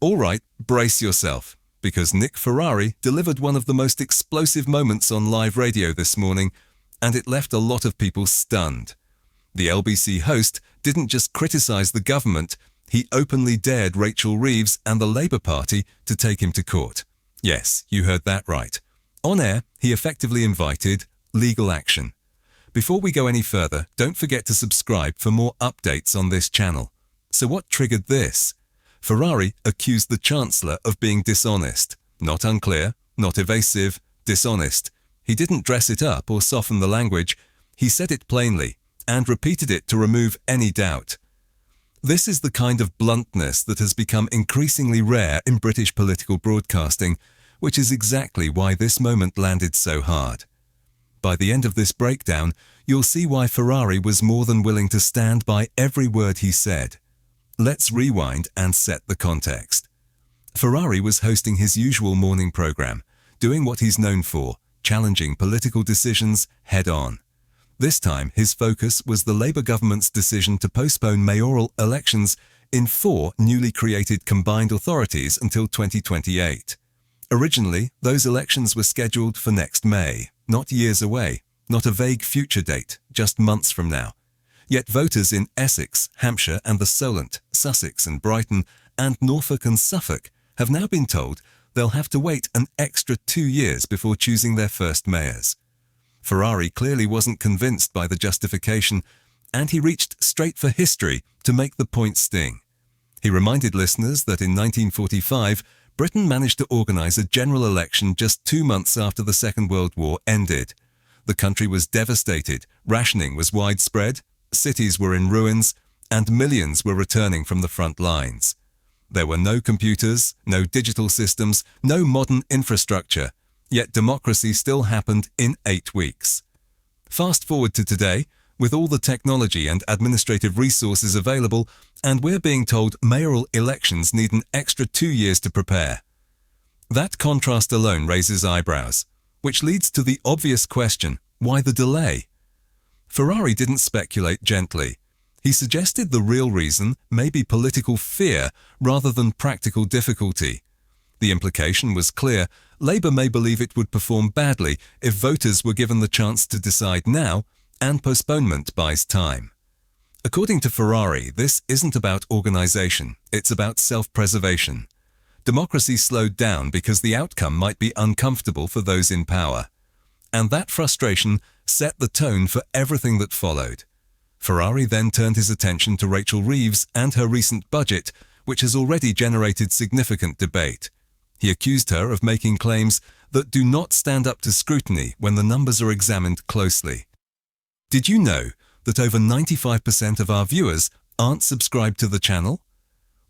All right, brace yourself, because Nick Ferrari delivered one of the most explosive moments on live radio this morning, and it left a lot of people stunned. The LBC host didn't just criticise the government, he openly dared Rachel Reeves and the Labour Party to take him to court. Yes, you heard that right. On air, he effectively invited legal action. Before we go any further, don't forget to subscribe for more updates on this channel. So what triggered this? Ferrari accused the Chancellor of being dishonest. Not unclear, not evasive, dishonest. He didn't dress it up or soften the language. He said it plainly and repeated it to remove any doubt. This is the kind of bluntness that has become increasingly rare in British political broadcasting, which is exactly why this moment landed so hard. By the end of this breakdown, you'll see why Ferrari was more than willing to stand by every word he said. Let's rewind and set the context. Ferrari was hosting his usual morning programme, doing what he's known for, challenging political decisions head-on. This time, his focus was the Labour government's decision to postpone mayoral elections in 4 newly created combined authorities until 2028. Originally, those elections were scheduled for next May, not years away, not a vague future date, just months from now. Yet voters in Essex, Hampshire and the Solent, Sussex and Brighton, and Norfolk and Suffolk have now been told they'll have to wait an extra 2 years before choosing their first mayors. Ferrari clearly wasn't convinced by the justification, and he reached straight for history to make the point sting. He reminded listeners that in 1945, Britain managed to organise a general election just 2 months after the Second World War ended. The country was devastated, rationing was widespread, cities were in ruins, and millions were returning from the front lines. There were no computers, no digital systems, no modern infrastructure, yet democracy still happened in 8 weeks. Fast forward to today, with all the technology and administrative resources available, and we're being told mayoral elections need an extra 2 years to prepare. That contrast alone raises eyebrows, which leads to the obvious question, why the delay? Ferrari didn't speculate gently. He suggested the real reason may be political fear rather than practical difficulty. The implication was clear. Labour may believe it would perform badly if voters were given the chance to decide now, and postponement buys time. According to Ferrari, this isn't about organisation, it's about self-preservation. Democracy slowed down because the outcome might be uncomfortable for those in power. And that frustration set the tone for everything that followed. Ferrari then turned his attention to Rachel Reeves and her recent budget, which has already generated significant debate. He accused her of making claims that do not stand up to scrutiny when the numbers are examined closely. Did you know that over 95% of our viewers aren't subscribed to the channel?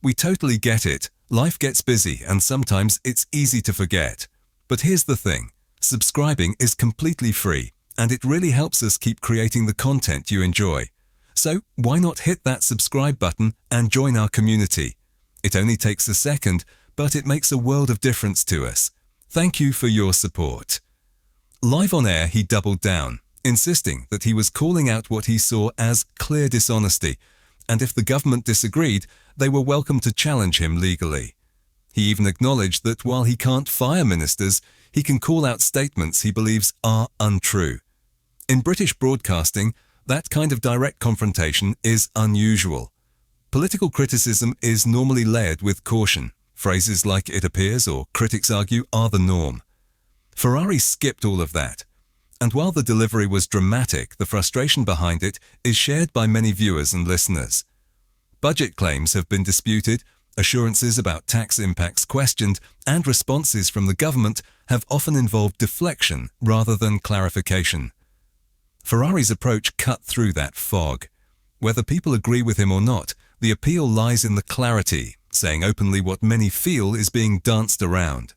We totally get it. Life gets busy and sometimes it's easy to forget. But here's the thing. Subscribing is completely free, and it really helps us keep creating the content you enjoy. So why not hit that subscribe button and join our community? It only takes a second, but it makes a world of difference to us. Thank you for your support. Live on air, he doubled down, insisting that he was calling out what he saw as clear dishonesty, and if the government disagreed, they were welcome to challenge him legally. He even acknowledged that while he can't fire ministers, he can call out statements he believes are untrue. In British broadcasting, that kind of direct confrontation is unusual. Political criticism is normally layered with caution. Phrases like "it appears" or "critics argue" are the norm. Ferrari skipped all of that. And while the delivery was dramatic, the frustration behind it is shared by many viewers and listeners. Budget claims have been disputed, assurances about tax impacts questioned, and responses from the government have often involved deflection rather than clarification. Ferrari's approach cut through that fog. Whether people agree with him or not, the appeal lies in the clarity, saying openly what many feel is being danced around.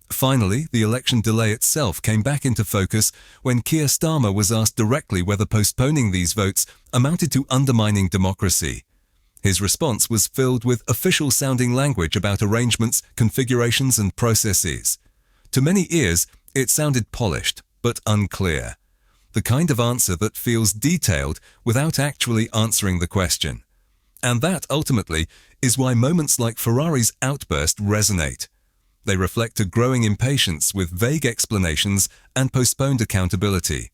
Finally, the election delay itself came back into focus when Keir Starmer was asked directly whether postponing these votes amounted to undermining democracy. His response was filled with official-sounding language about arrangements, configurations and processes. To many ears, it sounded polished, but unclear. The kind of answer that feels detailed without actually answering the question. And that, ultimately, is why moments like Ferrari's outburst resonate. They reflect a growing impatience with vague explanations and postponed accountability.